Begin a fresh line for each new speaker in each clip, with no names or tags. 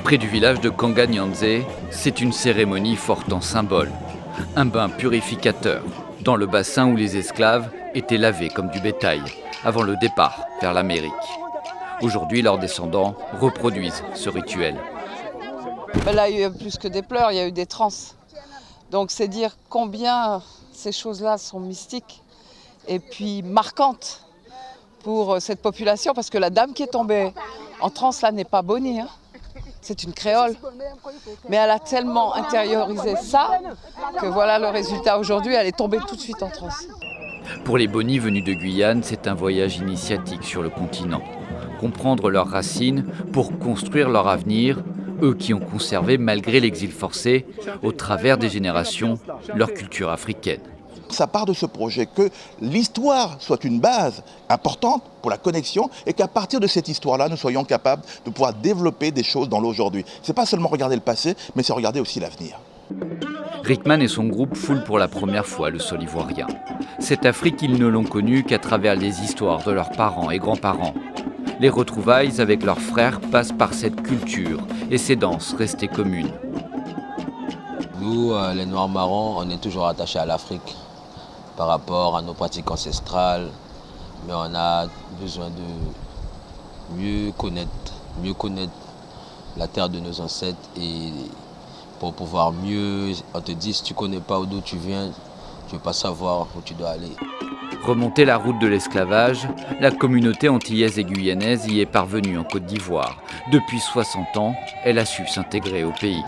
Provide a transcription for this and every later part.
Près du village de Kanganyanze, c'est une cérémonie forte en symbole. Un bain purificateur, dans le bassin où les esclaves étaient lavés comme du bétail, avant le départ vers l'Amérique. Aujourd'hui, leurs descendants reproduisent ce rituel.
Là, il y a eu plus que des pleurs, il y a eu des transes. Donc c'est dire combien ces choses-là sont mystiques et puis marquantes pour cette population, parce que la dame qui est tombée en transe là n'est pas Bonnie, hein. C'est une créole. Mais elle a tellement intériorisé ça que voilà le résultat aujourd'hui, elle est tombée tout de suite en transe.
Pour les Bonnies venus de Guyane, c'est un voyage initiatique sur le continent. Comprendre leurs racines pour construire leur avenir, eux qui ont conservé, malgré l'exil forcé, au travers des générations, leur culture africaine.
Ça part de ce projet que l'histoire soit une base importante pour la connexion et qu'à partir de cette histoire-là, nous soyons capables de pouvoir développer des choses dans l'aujourd'hui. Ce n'est pas seulement regarder le passé, mais c'est regarder aussi l'avenir.
Rickman et son groupe foulent pour la première fois le sol ivoirien. Cette Afrique, ils ne l'ont connue qu'à travers les histoires de leurs parents et grands-parents. Les retrouvailles avec leurs frères passent par cette culture et ces danses restées communes.
Nous, les Noirs marrons, on est toujours attachés à l'Afrique par rapport à nos pratiques ancestrales, mais on a besoin de mieux connaître la terre de nos ancêtres et pour pouvoir mieux, on te dit si tu ne connais pas d'où tu viens, tu ne peux pas savoir où tu dois aller.
Remonter la route de l'esclavage, la communauté antillaise et guyanaise y est parvenue en Côte d'Ivoire. Depuis 60 ans, elle a su s'intégrer au pays.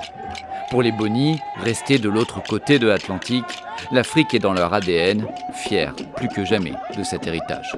Pour les Bonnies, restés de l'autre côté de l'Atlantique, l'Afrique est dans leur ADN, fiers plus que jamais de cet héritage.